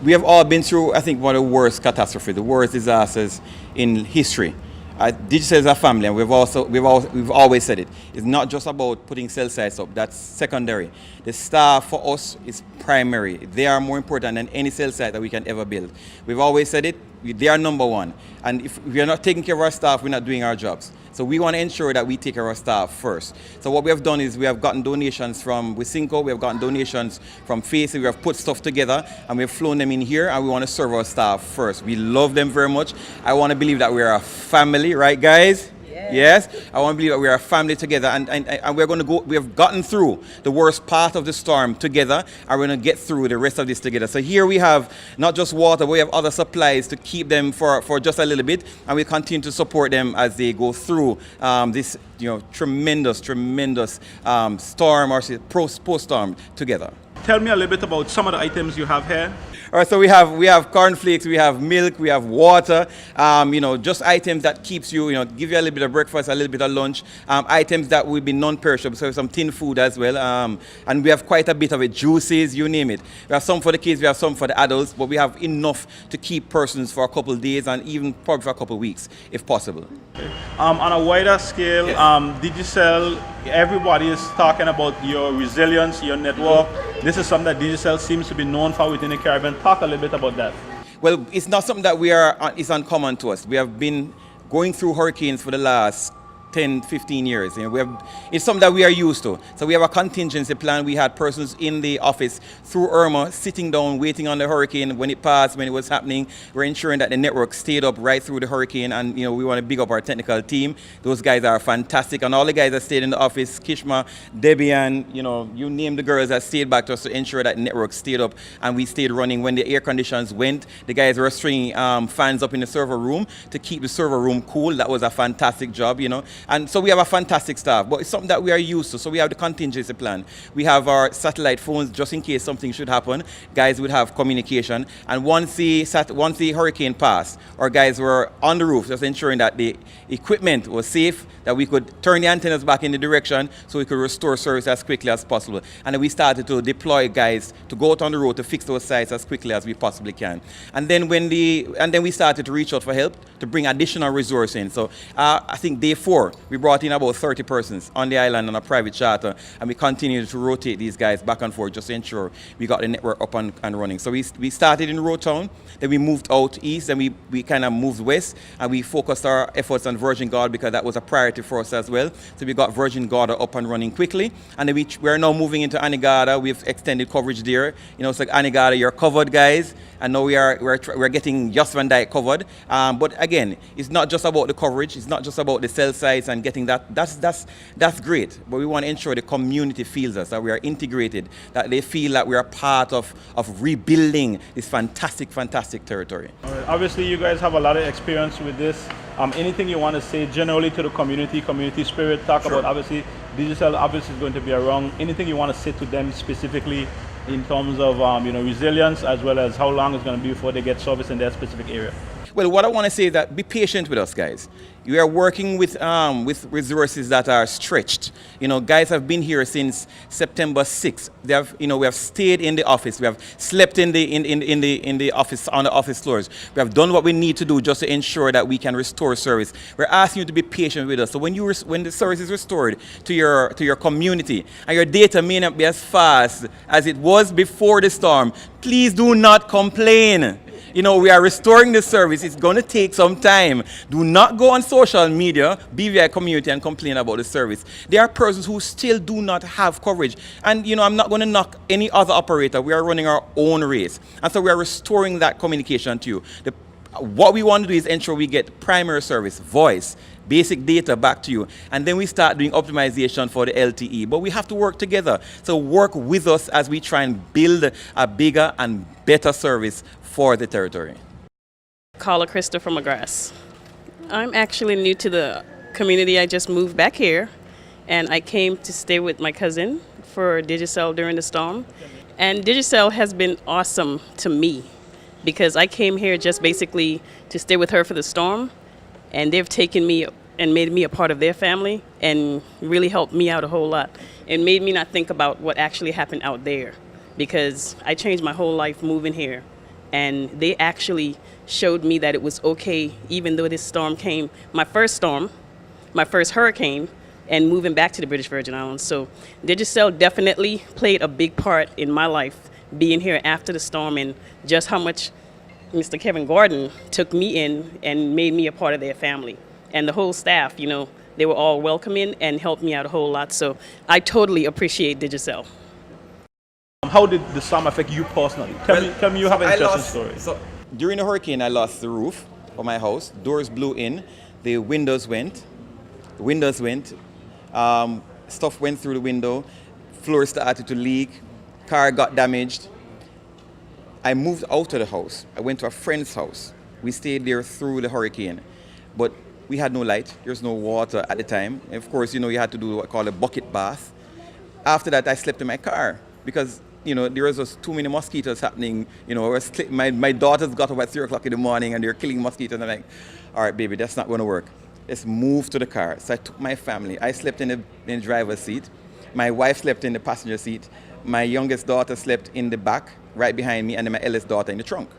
we have all been through, I think, one of the worst catastrophes, the worst disasters in history. Digicel is a family, and we've always said it. It's not just about putting cell sites up. That's secondary. The staff for us is primary. They are more important than any cell site that we can ever build. We've always said it. They are number one. And if we are not taking care of our staff, we're not doing our jobs. So we want to ensure that we take care of our staff first. So what we have done is we have gotten donations from Wisinco, we have gotten donations from FACE, we have put stuff together and we have flown them in here, and we want to serve our staff first. We love them very much. I want to believe that we are a family, right guys? Yes, I want to believe that we are a family together, and we're going to go. We have gotten through the worst part of the storm together, and we're going to get through the rest of this together. So here we have not just water, but we have other supplies to keep them for just a little bit, and we continue to support them as they go through this tremendous storm or post-storm together. Tell me a little bit about some of the items you have here. All right, so we have cornflakes, we have milk, we have water, just items that keeps you, give you a little bit of breakfast, a little bit of lunch, items that will be non-perishable, so some tin food as well, and we have quite a bit of it, juices, you name it. We have some for the kids, we have some for the adults, but we have enough to keep persons for a couple of days and even probably for a couple of weeks, if possible. Okay. On a wider scale, yes. Digicel, everybody is talking about your resilience, your network. This is something that Digicel seems to be known for within the Caribbean. Talk a little bit about that. Well, it's not something that is uncommon to us. We have been going through hurricanes for the last 10, 15 years. It's something that we are used to. So we have a contingency plan. We had persons in the office through Irma sitting down, waiting on the hurricane when it passed, when it was happening. We're ensuring that the network stayed up right through the hurricane, and we want to big up our technical team. Those guys are fantastic, and all the guys that stayed in the office, Kishma, Debbie, and you name the girls that stayed back to us to ensure that the network stayed up and we stayed running. When the air conditions went, the guys were stringing fans up in the server room to keep the server room cool. That was a fantastic job, And so we have a fantastic staff, but it's something that we are used to. So we have the contingency plan. We have our satellite phones just in case something should happen. Guys would have communication. And once the hurricane passed, our guys were on the roof, just ensuring that the equipment was safe, that we could turn the antennas back in the direction so we could restore service as quickly as possible. And then we started to deploy guys to go out on the road to fix those sites as quickly as we possibly can. And then we started to reach out for help to bring additional resources in. So I think day 4, we brought in about 30 persons on the island on a private charter, and we continued to rotate these guys back and forth just to ensure we got the network up and running. So we started in Rotown, then we moved out east, and we kind of moved west, and we focused our efforts on Virgin Gorda because that was a priority for us as well. So we got Virgin Gorda up and running quickly, and then we're now moving into Anegada. We've extended coverage there. It's like Anegada, you're covered, guys, and now we're getting Just Van Dyke covered. But again, it's not just about the coverage. It's not just about the cell sites and getting that. That's great. But we want to ensure the community feels us, that we are integrated, that they feel that we are part of rebuilding this fantastic territory. All right. Obviously, you guys have a lot of experience with this. Anything you want to say generally to the community spirit? Talk Sure. about, obviously, Digicel obviously is going to be around. Anything you want to say to them specifically in terms of resilience, as well as how long it's going to be before they get service in their specific area? Well, what I want to say is that be patient with us, guys. We are working with resources that are stretched. Guys have been here since September 6th. They have, we have stayed in the office. We have slept in the office, on the office floors. We have done what we need to do just to ensure that we can restore service. We're asking you to be patient with us. So when the service is restored to your community, and your data may not be as fast as it was before the storm, please do not complain. We are restoring the service. It's going to take some time. Do not go on social media, BVI community, and complain about the service. There are persons who still do not have coverage. And, I'm not going to knock any other operator. We are running our own race. And so we are restoring that communication to you. What we want to do is ensure we get primary service, voice, basic data back to you. And then we start doing optimization for the LTE. But we have to work together. So work with us as we try and build a bigger and better service for the territory. Carla Christopher McGrath. I'm actually new to the community. I just moved back here, and I came to stay with my cousin for Digicel during the storm. And Digicel has been awesome to me because I came here just basically to stay with her for the storm, and they've taken me and made me a part of their family and really helped me out a whole lot and made me not think about what actually happened out there, because I changed my whole life moving here. and they actually showed me that it was okay, even though this storm came, my first hurricane, and moving back to the British Virgin Islands. So Digicel definitely played a big part in my life, being here after the storm, and just how much Mr. Kevin Gordon took me in and made me a part of their family. And the whole staff, you know, they were all welcoming and helped me out a whole lot. So I totally appreciate Digicel. How did the storm affect you personally? Tell me you have an interesting story. So during the hurricane, I lost the roof of my house. Doors blew in. The windows went. Stuff went through the window. Floor started to leak. Car got damaged. I moved out of the house. I went to a friend's house. We stayed there through the hurricane. But we had no light. There was no water at the time. And of course, you know, you had to do what called a bucket bath. After that, I slept in my car because, you know, there was just too many mosquitoes happening. You know, my daughters got up at 3 o'clock in the morning and they're killing mosquitoes. And I'm like, all right, baby, that's not going to work. Let's move to the car. So I took my family. I slept in the driver's seat. My wife slept in the passenger seat. My youngest daughter slept in the back, right behind me, and then my eldest daughter in the trunk.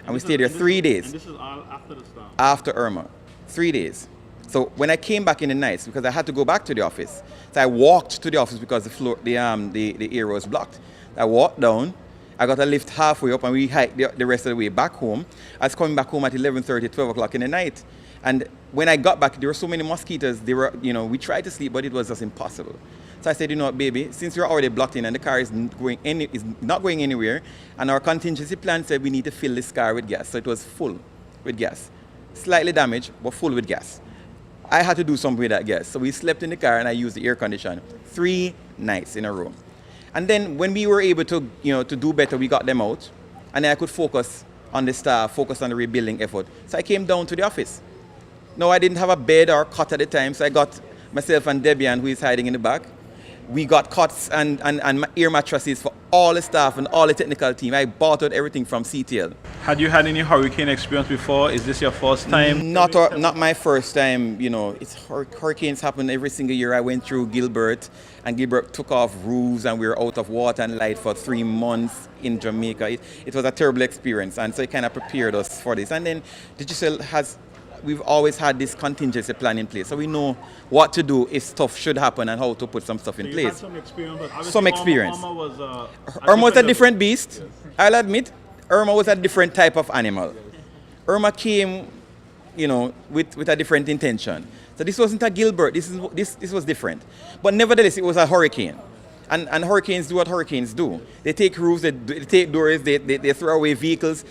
And we stayed there 3 days. And this is all after the storm? After Irma. 3 days. So when I came back in the night, because I had to go back to the office, so I walked to the office because the area was blocked. I walked down. I got a lift halfway up, and we hiked the rest of the way back home. I was coming back home at 11:30, 12 o'clock in the night. And when I got back, there were so many mosquitoes. They were, you know, we tried to sleep, but it was just impossible. So I said, you know what, baby, since you're already blocked in and the car is not going anywhere, and our contingency plan said we need to fill this car with gas. So it was full with gas. Slightly damaged, but full with gas. I had to do something with that gas. So we slept in the car and I used the air conditioner 3 nights in a row. And then when we were able to, you know, to do better, we got them out. And then I could focus on the staff, focus on the rebuilding effort. So I came down to the office. No, I didn't have a bed or cot at the time, so I got myself and Debian, who is hiding in the back. We got cots and air mattresses for all the staff and all the technical team. I bought out everything from CTL. Had you had any hurricane experience before? Is this your first time? Not my first time. You know, hurricanes happen every single year. I went through Gilbert, and Gilbert took off roofs, and we were out of water and light for 3 months in Jamaica. It was a terrible experience, and so it kind of prepared us for this. And then Digicel we've always had this contingency plan in place, so we know what to do if stuff should happen and how to put some stuff in place. Had some experience, but obviously some experience. Irma was a different beast. I'll admit, Irma was a different type of animal. Irma came, you know, with a different intention. So this wasn't a Gilbert. This was different. But nevertheless, it was a hurricane. And hurricanes do what hurricanes do. They take roofs, they take doors, they throw away vehicles,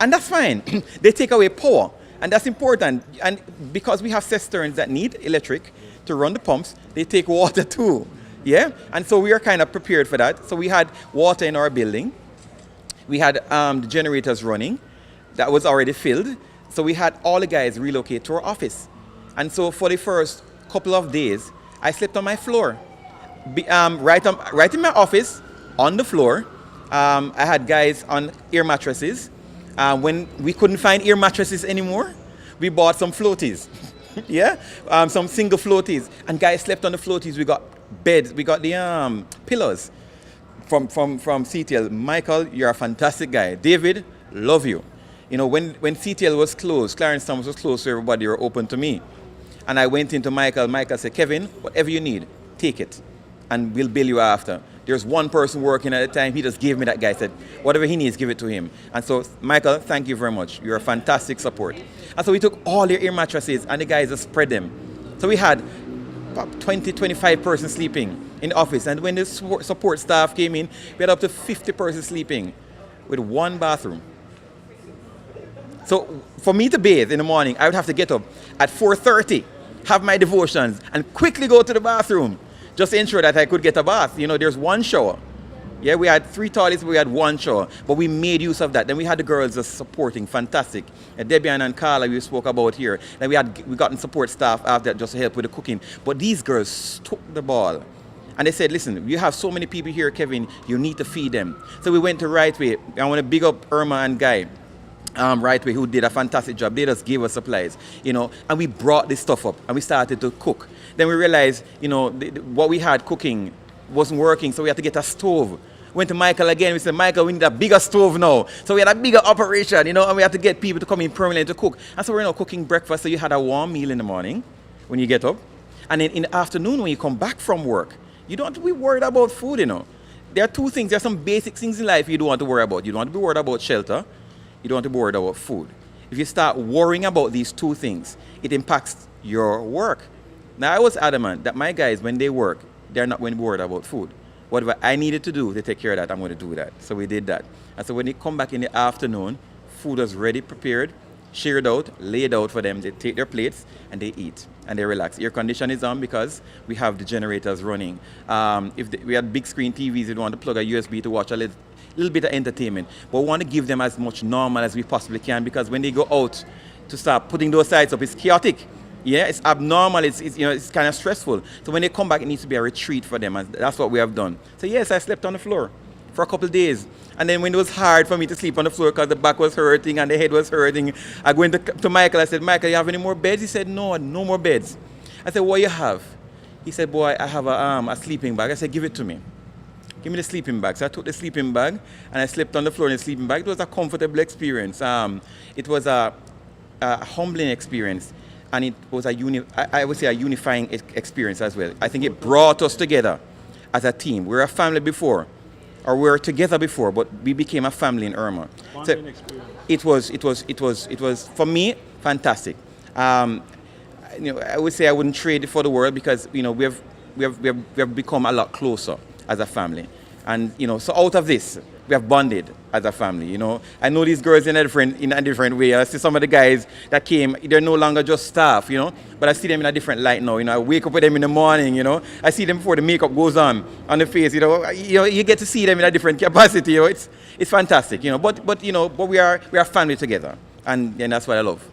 and that's fine. They take away power. And that's important. And because we have cisterns that need electric to run the pumps, they take water too. Yeah? And so we are kind of prepared for that. So we had water in our building. We had the generators running. That was already filled. So we had all the guys relocate to our office. And so for the first couple of days, I slept on my floor. Right in my office, on the floor. I had guys on air mattresses. When we couldn't find air mattresses anymore, we bought some floaties. Yeah? Some single floaties. And guys slept on the floaties. We got beds. We got the pillows from CTL. Michael, you're a fantastic guy. David, love you. You know, when CTL was closed, Clarence Thomas was closed, so everybody were open to me. And I went into Michael. Michael said, Kevin, whatever you need, take it. And we'll bill you after. There's one person working at the time. He just gave me that guy. Said, whatever he needs, give it to him. And so, Michael, thank you very much. You're a fantastic support. And so we took all their air mattresses and the guys just spread them. So we had about 20, 25 persons sleeping in the office. And when the support staff came in, we had up to 50 persons sleeping with one bathroom. So for me to bathe in the morning, I would have to get up at 4:30, have my devotions, and quickly go to the bathroom. Just to ensure that I could get a bath. You know, there's one shower. Yeah, we had 3 toilets, but we had 1 shower. But we made use of that. Then we had the girls just supporting, fantastic. Debian and Carla, we spoke about here. Then we gotten support staff after that just to help with the cooking. But these girls took the ball. And they said, listen, you have so many people here, Kevin, you need to feed them. So we went to Right Way. I want to big up Irma and Guy. Right Way, who did a fantastic job. They just gave us supplies, you know, and we brought this stuff up and we started to cook. Then we realized, you know, what we had cooking wasn't working, so we had to get a stove. Went to Michael again. We said, Michael, we need a bigger stove now. So we had a bigger operation, and we had to get people to come in permanently to cook. And so we're now cooking breakfast. So you had a warm meal in the morning when you get up. And then in the afternoon when you come back from work, you don't have to be worried about food, There are two things. There are some basic things in life you don't want to worry about. You don't want to be worried about shelter. You don't want to be worried about food. If you start worrying about these two things, it impacts your work. Now, I was adamant that my guys, when they work, they're not going to be worried about food. Whatever I needed to do to take care of that, I'm going to do that. So we did that. And so when they come back in the afternoon, food was ready, prepared, shared out, laid out for them. They take their plates and they eat and they relax. Air condition is on because we have the generators running. We had big screen TVs, we want to plug a USB to watch a little bit of entertainment. But we want to give them as much normal as we possibly can, because when they go out to start putting those sites up, it's chaotic. Yeah, it's abnormal, it's kind of stressful. So when they come back, it needs to be a retreat for them, and that's what we have done. So yes, I slept on the floor for a couple of days. And then when it was hard for me to sleep on the floor because the back was hurting and the head was hurting, I went to Michael. I said, Michael, you have any more beds? He said, no more beds. I said, what you have? He said, boy, I have a sleeping bag. I said, give it to me. Give me the sleeping bag. So I took the sleeping bag and I slept on the floor in the sleeping bag. It was a comfortable experience. It was a humbling experience. And it was I would say a unifying experience as well. I think it brought us together as a team. We were a family before, or we were together before, but we became a family in Irma. So it was for me fantastic. I would say I wouldn't trade it for the world, because we have become a lot closer as a family, and so out of this we have bonded as a family. I know these girls in a different way. I see some of the guys that came, they're no longer just staff, but I see them in a different light now. I wake up with them in the morning, I see them before the makeup goes on the face, you get to see them in a different capacity. It's fantastic, but we are family together, and that's what I love.